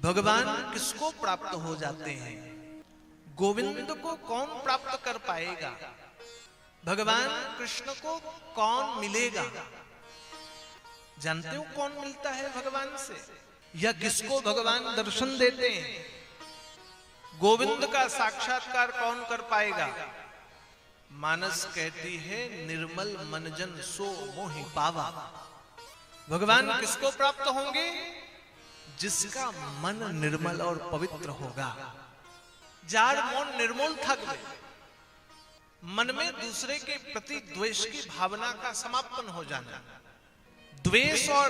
भगवान किसको प्राप्त हो जाते हैं? गोविंद को कौन प्राप्त कर पाएगा? भगवान कृष्ण को कौन मिलेगा? जानते हो कौन मिलता है भगवान से, या किसको भगवान दर्शन देते हैं? गोविंद का साक्षात्कार कौन कर पाएगा? मानस कहती है निर्मल मनजन सो मोहि पावा। भगवान किसको प्राप्त होंगे? जिसका मन निर्मल और पवित्र होगा। जार मन निर्मल থাকবে, मन में दूसरे के प्रति द्वेष की भावना का समापन हो जाना, द्वेष और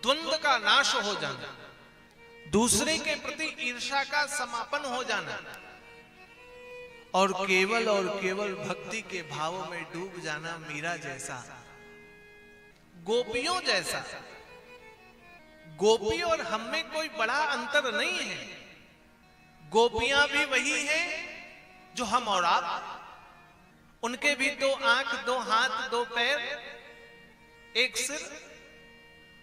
द्वंद्व का नाश हो जाना, दूसरे के प्रति ईर्ष्या का समापन हो जाना, और केवल भक्ति के भाव में डूब जाना। मीरा जैसा, गोपियों जैसा। गोपी और हम में कोई बड़ा अंतर नहीं है। गोपियां भी वही हैं जो हम और आप। उनके भी 2 आंख, 2 हाथ, 2 पैर, एक सिर,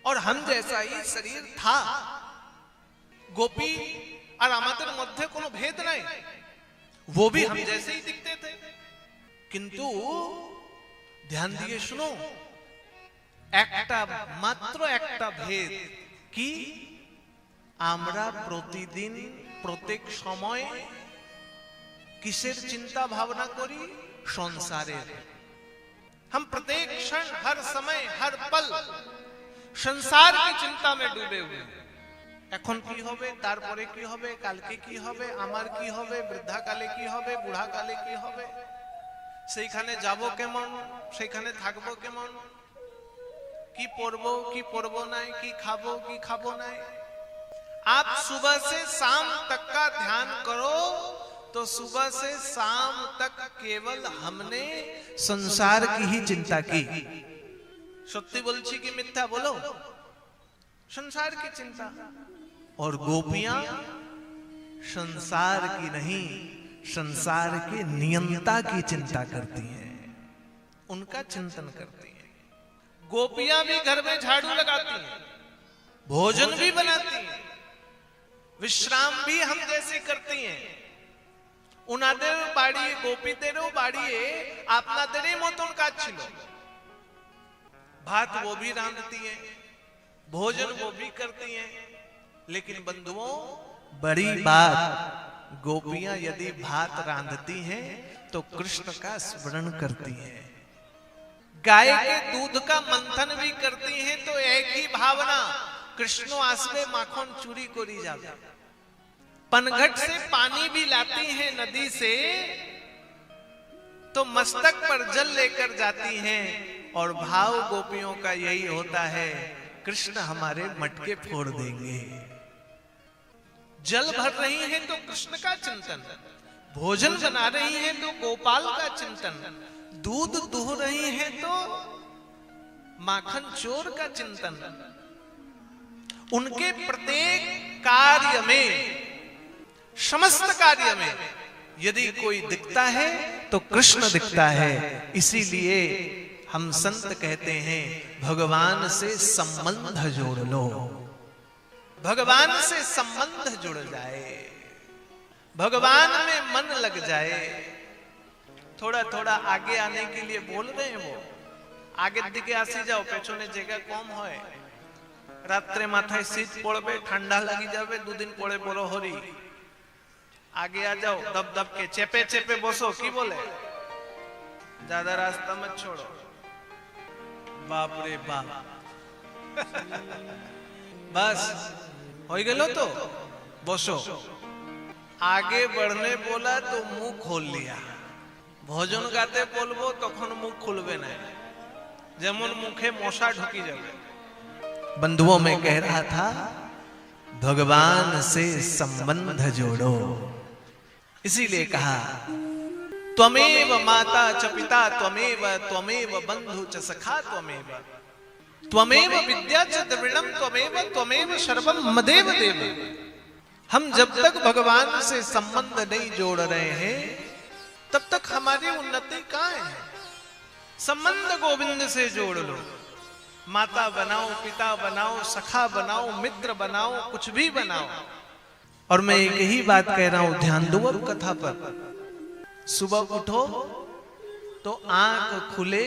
और हम जैसा ही शरीर था। गोपी और আমাদের মধ্যে কোনো भेद नहीं, वो भी हम जैसे ही दिखते थे। किंतु ध्यान दिए सुनो, मात्र एक भेद कि आमरा प्रतिदिन प्रत्येक समय किसेर चिंता भावना करी? संसारेर। हम प्रत्येक क्षण, हर समय, हर पल संसार की चिंता में डूबे हुए। এখন কি হবে, তারপরে কি হবে, কালকে কি হবে, আমার কি হবে, বৃদ্ধাকালে কি হবে, বুড়াকালে কি হবে, সেইখানে যাব কেমন, সেইখানে থাকবো কেমন, কি পরবো কি পরবো নাই, কি খাবো নাই। आप सुबह से शाम तक का ध्यान करो तो सुबह से शाम तक केवल हमने संसार की ही चिंता की। सत्य बोलছি कि मिथ्या बोलो? संसार की चिंता। और गोपियां संसार की नहीं, संसार के नियंता की चिंता करती हैं, उनका चिंतन करती हैं। गोपियां भी घर में झाड़ू लगाती हैं, भोजन भी बनाती हैं, विश्राम भी हम जैसे करती हैं। उनादेर बाड़ी गोपीदेरो बाड़िए आपनादेरই মতন কাজ ছিল। भात वो भी रांधती हैं, भोजन वो भी करती हैं। लेकिन बंधुओं, बड़ी बात, गोपियां यदि भात रांधती हैं तो कृष्ण का स्मरण करती हैं। गाय के दूध का मंथन भी करती हैं तो एक ही भावना, कृष्ण आसवे माखन चूरी करी जावे। पनघट से पानी भी लाती हैं नदी से तो मस्तक पर जल लेकर जाती हैं, और भाव गोपियों का यही होता है, कृष्ण हमारे मटके फोड़ देंगे। जल भर रही हैं तो कृष्ण का चिंतन, भोजन बना रही हैं तो गोपाल का चिंतन, दूध दुह रही हैं तो माखन चोर का चिंतन। उनके प्रत्येक कार्य में, समस्त कार्य में यदि कोई दिखता है तो कृष्ण दिखता है। इसीलिए हम संत कहते हैं, भगवान से संबंध जोड़ लो। भगवान से संबंध जुड़ जाए, भगवान में मन लग जाए। थोड़ा थोड़ा आगे आने के लिए बोल रहे हैं वो, आगे दिखे आसी जाओ, पेछने जगह कम है। रात्रे माथाय शीत पड़बे, ठंडा लगी जाबे, 2 दिन पड़े बड़ो हरी। आगे आ जाओ, दब दब के चेपे चेपे बसो। की बोले? ज्यादा रास्ता मत छोड़ो। बाप रे बाप, बस हो गेलो तो बसो। आगे बढ़ने बोला तो मुंह खोल लिया। भोजन गाते बोलबो तखन मुंह खुलबे ना, जेमन मुखे मशा ढुकी जाबे। बंधुओं में कह रहा था, भगवान से संबंध जोड़ो। इसीलिए कहा, त्वमेव माता च पिता त्वमेव, त्वमेव बंधु च सखा त्वमेव, त्वमेव विद्या च द्रविणम त्वमेव, त्वमेव सर्वम मदेव देव। हम जब तक भगवान से संबंध नहीं जोड़ रहे हैं तब तक हमारी उन्नति कहां है? संबंध गोविंद से जोड़ लो। माता बनाओ, पिता बनाओ, सखा बनाओ, मित्र बनाओ, कुछ भी बनाओ। और मैं एक ही बात कह रहा हूं, ध्यान दो अब कथा पर। सुबह उठो तो आंख खुले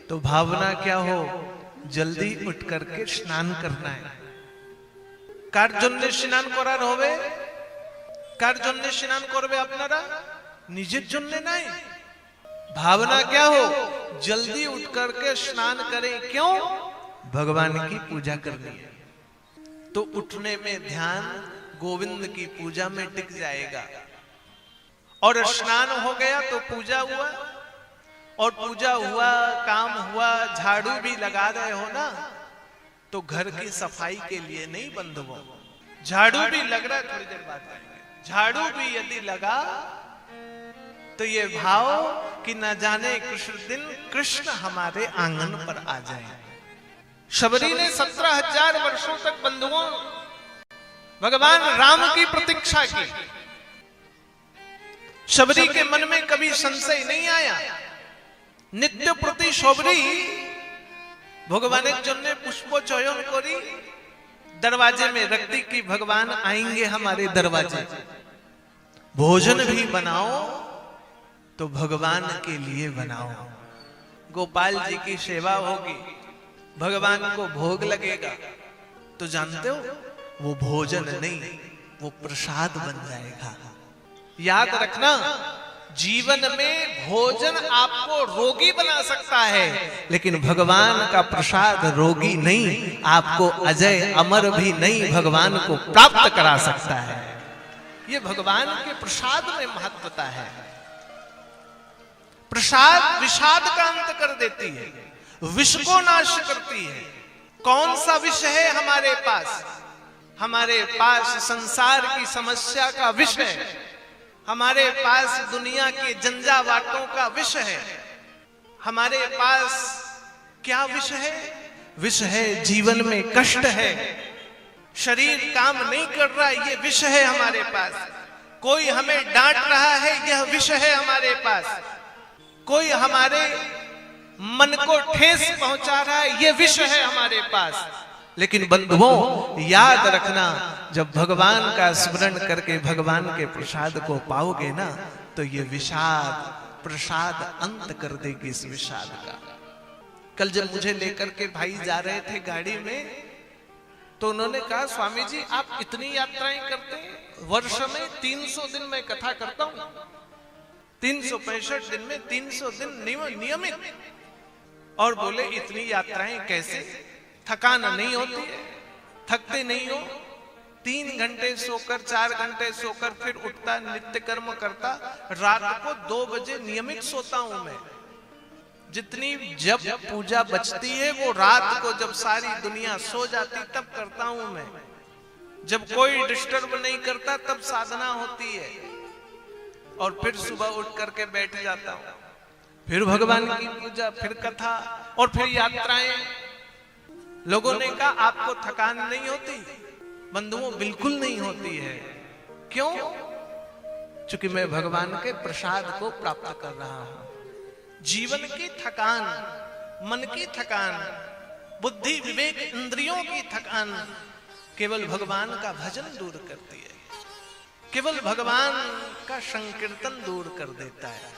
तो भावना क्या हो, जल्दी उठ करके स्नान करना है। कार जन्य स्नान करार होवे, कार जन्य स्नान करबे आपनारा, निजेर जन्य नहीं। भावना क्या हो, जल्दी उठ करके स्नान करें। क्यों? भगवान की पूजा करनी है। तो उठने में ध्यान गोविंद की पूजा में टिक जाएगा। और स्नान हो गया तो पूजा हुआ, और पूजा हुआ, काम हुआ, झाड़ू भी लगा रहे हो ना, तो घर की सफाई के लिए नहीं बंधुओं, झाड़ू भी लग रहा है, थोड़ी देर बाद आएंगे। झाड़ू भी यदि लगा तो ये भाव कि न जाने कृष्ण दिन कृष्ण हमारे आंगन पर आ जाए। शबरी ने 17,000 वर्षों तक बंधुओं भगवान राम की प्रतीक्षा की। शबरी के मन में कभी संशय नहीं आया। नित्य प्रति शबरी भगवान जन्य पुष्प चयन करी दरवाजे में रख दी कि भगवान आएंगे हमारे दरवाजे। भोजन भी बनाओ तो भगवान के लिए बनाओ। गोपाल जी की सेवा होगी, भगवान को भोग लगेगा, तो जानते हो वो भोजन नहीं, वो प्रसाद बन जाएगा। याद रखना, जीवन में भोजन आपको रोगी बना सकता है, लेकिन भगवान का प्रसाद रोगी नहीं, आपको अजय अमर भी नहीं, भगवान को प्राप्त करा सकता है। ये भगवान के प्रसाद में महत्वता है। प्रसाद विषाद का अंत कर देती है, विष को नाश करती है। कौन सा विष है हमारे पास? हमारे पास संसार की समस्या का विष है, हमारे पास दुनिया के झंझावातों का विष है। हमारे पास क्या विष है? विष है जीवन में कष्ट है, शरीर काम नहीं कर रहा, ये विष है हमारे पास। कोई हमें डांट रहा है, यह विष है हमारे पास। कोई हमारे मन को ठेस पहुंचा रहा है, यह विष है हमारे पास। लेकिन बंधुओं याद रखना, जब भगवान का स्मरण करके भगवान के प्रसाद को पाओगे ना, तो ये विषाद प्रसाद अंत कर देगी इस विषाद का। कल जब मुझे लेकर के भाई जा रहे थे गाड़ी में, तो उन्होंने कहा, स्वामी जी आप इतनी यात्राएं करते हैं, वर्ष में 300 दिन मैं कथा करता हूं, 365 दिन में 300 दिन नियमित। और बोले इतनी यात्राएं कैसे? थकान नहीं होती है? थकते नहीं हो? 3 घंटे सोकर 4 घंटे सोकर फिर उठता, नित्य कर्म करता, रात को 2 बजे नियमित सोता हूं मैं। जितनी जब पूजा बचती है वो रात को जब सारी दुनिया सो जाती तब करता हूं मैं। जब कोई डिस्टर्ब नहीं करता तब साधना होती है, और फिर सुबह उठ करके बैठ जाता हूं, फिर भगवान की पूजा, फिर कथा, और फिर यात्राएं। लोगों ने कहा आपको थकान नहीं होती? बंधुओं बिल्कुल नहीं होती है। क्यों? क्योंकि मैं भगवान के प्रसाद को प्राप्त कर रहा हूं। जीवन की थकान, मन की थकान, बुद्धि विवेक इंद्रियों की थकान केवल भगवान का भजन दूर करती है, केवल भगवान का संकीर्तन दूर कर देता है।